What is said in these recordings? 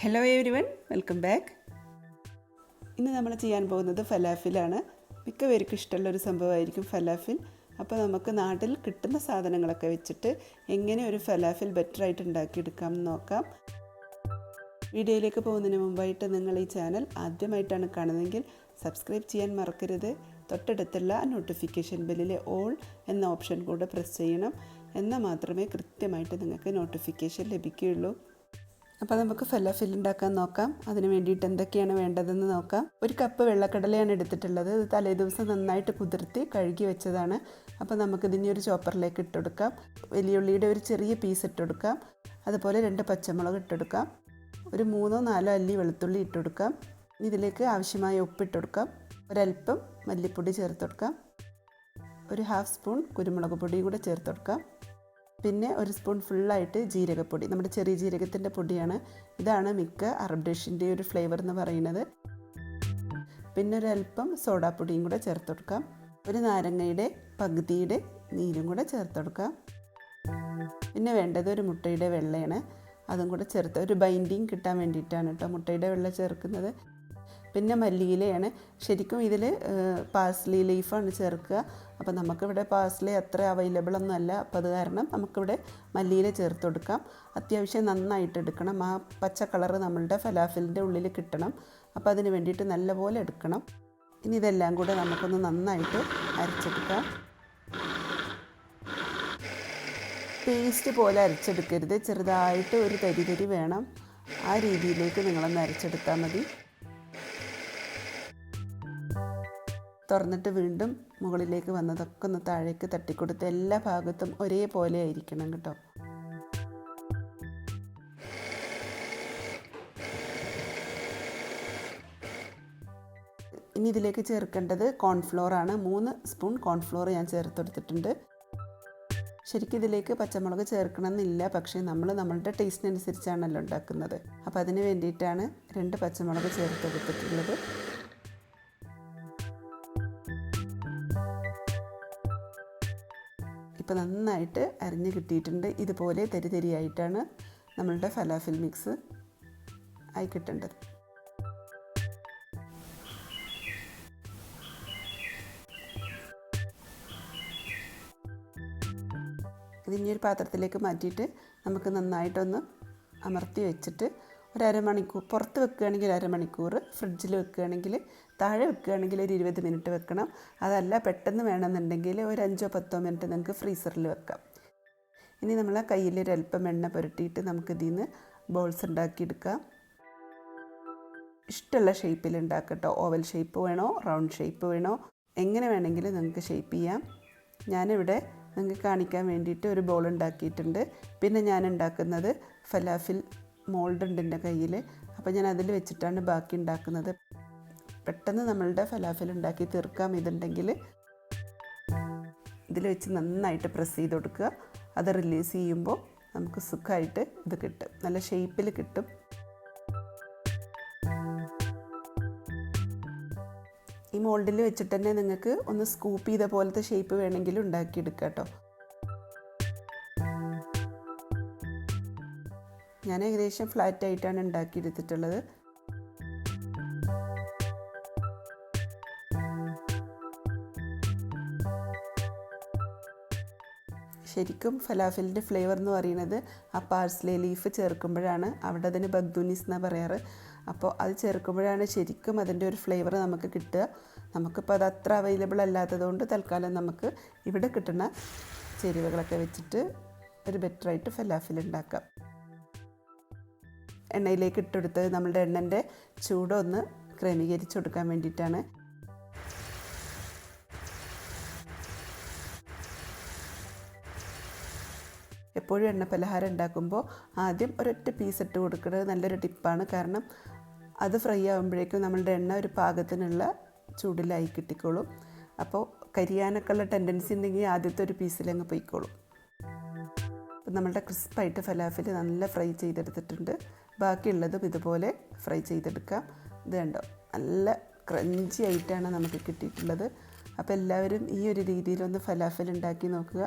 Hello everyone, welcome back. ഇന്ന് നമ്മൾ ചെയ്യാൻ പോകുന്നത് ഫലാഫിലാണ്. മിക്ക പേർക്കും ഇഷ്ടമുള്ളൊരു സംഭവമായിരിക്കും ഫലാഫിൽ. അപ്പോൾ നമുക്ക് നാട്ടിൽ കിട്ടുന്ന സാധനങ്ങളൊക്കെ വെച്ചിട്ട് എങ്ങനെ ഒരു ഫലാഫിൽ ബെറ്ററായിട്ട് ഉണ്ടാക്കിയെടുക്കാം എന്ന് നോക്കാം. വീഡിയോയിലേക്ക് പോകുന്നതിന് മുമ്പായിട്ട് നിങ്ങൾ ഈ ചാനൽ ആദ്യമായിട്ടാണ് കാണുന്നതെങ്കിൽ സബ്സ്ക്രൈബ് ചെയ്യാൻ മറക്കരുത്. തൊട്ടടുത്തുള്ള നോട്ടിഫിക്കേഷൻ ബെല്ലിലെ ഓൾ എന്ന ഓപ്ഷൻ കൂടെ പ്രസ് ചെയ്യണം. എന്നാൽ മാത്രമേ കൃത്യമായിട്ട് നിങ്ങൾക്ക് നോട്ടിഫിക്കേഷൻ ലഭിക്കുകയുള്ളൂ. അപ്പോൾ നമുക്ക് ഫലാഫിൽ ഉണ്ടാക്കാൻ നോക്കാം. അതിന് വേണ്ടിയിട്ട് എന്തൊക്കെയാണ് വേണ്ടതെന്ന് നോക്കാം. ഒരു കപ്പ് വെള്ളക്കടലയാണ് എടുത്തിട്ടുള്ളത്. ഇത് തലേദിവസം നന്നായിട്ട് കുതിർത്തി കഴുകി വെച്ചതാണ്. അപ്പോൾ നമുക്കിതിനെ ഒരു ചോപ്പറിലേക്ക് ഇട്ടെടുക്കാം. വലിയ ഉള്ളിയുടെ ഒരു ചെറിയ പീസ് ഇട്ടെടുക്കാം. അതുപോലെ 2 പച്ചമുളക് ഇട്ടെടുക്കാം. ഒരു 3-4 അല്ലി വെളുത്തുള്ളി ഇട്ടെടുക്കാം. ഇതിലേക്ക് ആവശ്യമായ ഉപ്പിട്ടെടുക്കാം. ഒരല്പം മല്ലിപ്പൊടി ചേർത്തെടുക്കാം. ഒരു 1/2 സ്പൂൺ കുരുമുളക് പൊടിയും കൂടെ ചേർത്തെടുക്കാം. പിന്നെ 1 സ്പൂൺ ഫുള്ളായിട്ട് ജീരകപ്പൊടി, നമ്മുടെ ചെറിയ ജീരകത്തിൻ്റെ പൊടിയാണ്. ഇതാണ് മിക്ക അറബ് ഡിഷിൻ്റെ ഒരു ഫ്ലേവർ എന്ന് പറയുന്നത്. പിന്നെ ഒരല്പം സോഡാപ്പൊടിയും കൂടെ ചേർത്തെടുക്കാം. ഒരു നാരങ്ങയുടെ പകുതിയുടെ നീരും കൂടെ ചേർത്തെടുക്കാം. പിന്നെ വേണ്ടത് ഒരു മുട്ടയുടെ വെള്ളയാണ്. അതും കൂടെ ചേർത്ത് ഒരു ബൈൻഡിങ് കിട്ടാൻ വേണ്ടിയിട്ടാണ് കേട്ടോ മുട്ടയുടെ വെള്ള ചേർക്കുന്നത്. പിന്നെ മല്ലിയിലയാണ്. ശരിക്കും ഇതിൽ പാഴ്സ്ലി ലീഫാണ് ചേർക്കുക. അപ്പോൾ നമുക്കിവിടെ പാഴ്സ്ലി അത്ര അവൈലബിൾ ഒന്നുമല്ല. അപ്പോൾ അത് കാരണം നമുക്കിവിടെ മല്ലിയില ചേർത്ത് കൊടുക്കാം. അത്യാവശ്യം നന്നായിട്ട് എടുക്കണം. ആ പച്ച കളറ് നമ്മളുടെ ഫലാഫിലിൻ്റെ ഉള്ളിൽ കിട്ടണം. അപ്പോൾ അതിന് വേണ്ടിയിട്ട് നല്ലപോലെ എടുക്കണം. ഇനി ഇതെല്ലാം കൂടെ നമുക്കൊന്ന് നന്നായിട്ട് അരച്ചെടുക്കാം. പേസ്റ്റ് പോലെ അരച്ചെടുക്കരുത്, ചെറുതായിട്ട് ഒരു തരി വേണം. ആ രീതിയിലേക്ക് നിങ്ങളൊന്ന് അരച്ചെടുത്താൽ മതി. തുറന്നിട്ട് വീണ്ടും മുകളിലേക്ക് വന്നതൊക്കെ ഒന്ന് താഴേക്ക് തട്ടിക്കൊടുത്ത് എല്ലാ ഭാഗത്തും ഒരേപോലെ ആയിരിക്കണം കേട്ടോ. ഇനി ഇതിലേക്ക് ചേർക്കേണ്ടത് കോൺഫ്ലോറാണ്. 3 സ്പൂൺ കോൺഫ്ലോർ ഞാൻ ചേർത്തെടുത്തിട്ടുണ്ട്. ശരിക്കും ഇതിലേക്ക് പച്ചമുളക് ചേർക്കണമെന്നില്ല, പക്ഷേ നമ്മളുടെ ടേസ്റ്റിനനുസരിച്ചാണല്ലോ ഉണ്ടാക്കുന്നത്. അപ്പോൾ അതിന് വേണ്ടിയിട്ടാണ് 2 പച്ചമുളക് ചേർത്തെടുത്തിട്ടുള്ളത്. ഇപ്പോൾ നന്നായിട്ട് അരിഞ്ഞ് കിട്ടിയിട്ടുണ്ട്. ഇതുപോലെ തരിയായിട്ടാണ് നമ്മളുടെ ഫലാഫിൽ മിക്സ് ആയി കിട്ടേണ്ടത്. ഇതിനി ഒരു പാത്രത്തിലേക്ക് മാറ്റിയിട്ട് നമുക്ക് നന്നായിട്ടൊന്ന് അമർത്തി വെച്ചിട്ട് ഒരു അരമണിക്കൂർ, പുറത്ത് വെക്കുകയാണെങ്കിൽ അരമണിക്കൂർ, ഫ്രിഡ്ജിൽ വെക്കുകയാണെങ്കിൽ, താഴെ വെക്കുകയാണെങ്കിൽ ഒരു 20 മിനിറ്റ് വെക്കണം. അതല്ല പെട്ടെന്ന് വേണമെന്നുണ്ടെങ്കിൽ ഒരു 5-10 മിനിറ്റ് നിങ്ങൾക്ക് ഫ്രീസറിൽ വെക്കാം. ഇനി നമ്മൾ കയ്യിൽ ഒരല്പം എണ്ണ പുരട്ടിയിട്ട് നമുക്കിതിൽ നിന്ന് ബോൾസ് ഉണ്ടാക്കിയെടുക്കാം. ഇഷ്ടമുള്ള ഷേപ്പിൽ ഉണ്ടാക്കട്ടോ. ഓവൽ ഷേപ്പ് വേണോ, റൗണ്ട് ഷേപ്പ് വേണോ, എങ്ങനെ വേണമെങ്കിലും നിങ്ങൾക്ക് ഷേപ്പ് ചെയ്യാം. ഞാനിവിടെ നിങ്ങൾക്ക് കാണിക്കാൻ വേണ്ടിയിട്ട് ഒരു ബോൾ ഉണ്ടാക്കിയിട്ടുണ്ട്. പിന്നെ ഞാൻ ഉണ്ടാക്കുന്നത് ഫലാഫിൽ മോൾഡ് ഉണ്ട് എൻ്റെ കയ്യിൽ. അപ്പോൾ ഞാൻ അതിൽ വെച്ചിട്ടാണ് ബാക്കി ഉണ്ടാക്കുന്നത്. പെട്ടെന്ന് നമ്മളുടെ ഫലാഫിൽ ഉണ്ടാക്കി തീർക്കാം. ഇതുണ്ടെങ്കിൽ ഇതിൽ വെച്ച് നന്നായിട്ട് പ്രസ് ചെയ്ത് കൊടുക്കുക. അത് റിലീസ് ചെയ്യുമ്പോൾ നമുക്ക് സുഖമായിട്ട് ഇത് കിട്ടും, നല്ല ഷേപ്പിൽ കിട്ടും. ഈ മോൾഡിൽ വെച്ചിട്ട് തന്നെ നിങ്ങൾക്ക് ഒന്ന് സ്കൂപ്പ് ചെയ്ത പോലത്തെ ഷേപ്പ് വേണമെങ്കിലും ഉണ്ടാക്കിയെടുക്കാം കേട്ടോ. ഞാൻ ഏകദേശം ഫ്ലാറ്റായിട്ടാണ് ഉണ്ടാക്കിയെടുത്തിട്ടുള്ളത്. ശരിക്കും ഫലാഫിലിൻ്റെ ഫ്ലേവർ എന്ന് പറയുന്നത് ആ പാഴ്സ്ലി ലീഫ് ചേർക്കുമ്പോഴാണ്. അവിടെ അതിന് ബഗ്ദൂനിസ് എന്നാണ് പറയാറ്. അപ്പോൾ അത് ചേർക്കുമ്പോഴാണ് ശരിക്കും അതിൻ്റെ ഒരു ഫ്ലേവർ നമുക്ക് കിട്ടുക. നമുക്കിപ്പോൾ അത് അത്ര അവൈലബിൾ അല്ലാത്തതുകൊണ്ട് തൽക്കാലം നമുക്ക് ഇവിടെ കിട്ടുന്ന ചേരുവകളൊക്കെ വെച്ചിട്ട് ഒരു ബെറ്ററായിട്ട് ഫലാഫിൽ ഉണ്ടാക്കാം. എണ്ണയിലേക്ക് ഇട്ടെടുത്ത് നമ്മളുടെ എണ്ണൻ്റെ ചൂടൊന്ന് ക്രമീകരിച്ച് കൊടുക്കാൻ വേണ്ടിയിട്ടാണ്. എപ്പോഴും എണ്ണ പലഹാരം ഉണ്ടാക്കുമ്പോൾ ആദ്യം ഒരൊറ്റ പീസ് ഇട്ട് കൊടുക്കുന്നത് നല്ലൊരു ടിപ്പാണ്. കാരണം അത് ഫ്രൈ ആകുമ്പോഴേക്കും നമ്മളുടെ എണ്ണ ഒരു പാകത്തിനുള്ള ചൂടിലായി കിട്ടിക്കോളും. അപ്പോൾ കരിയാനൊക്കെ ഉള്ള ടെൻഡൻസി ഉണ്ടെങ്കിൽ ആദ്യത്തെ ഒരു പീസിലങ്ങ് പോയിക്കോളും. അപ്പം നമ്മളുടെ ക്രിസ്പായിട്ട് ഫലാഫിൽ നല്ല ഫ്രൈ ചെയ്തെടുത്തിട്ടുണ്ട്. ബാക്കിയുള്ളതും ഇതുപോലെ ഫ്രൈ ചെയ്തെടുക്കാം. ഇത് കണ്ടോ, നല്ല ക്രഞ്ചി ആയിട്ടാണ് നമുക്ക് കിട്ടിയിട്ടുള്ളത്. അപ്പോൾ എല്ലാവരും ഈ ഒരു രീതിയിലൊന്ന് ഫലാഫൽ ഉണ്ടാക്കി നോക്കുക.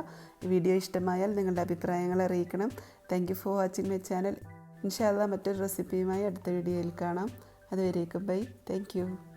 വീഡിയോ ഇഷ്ടമായാൽ നിങ്ങളുടെ അഭിപ്രായങ്ങൾ അറിയിക്കണം. Thank you for watching my channel. ഇൻഷാ അല്ലാഹ് മറ്റൊരു റെസിപ്പിയുമായി അടുത്ത വീഡിയോയിൽ കാണാം. അതുവരേക്കും ബൈ. Thank you.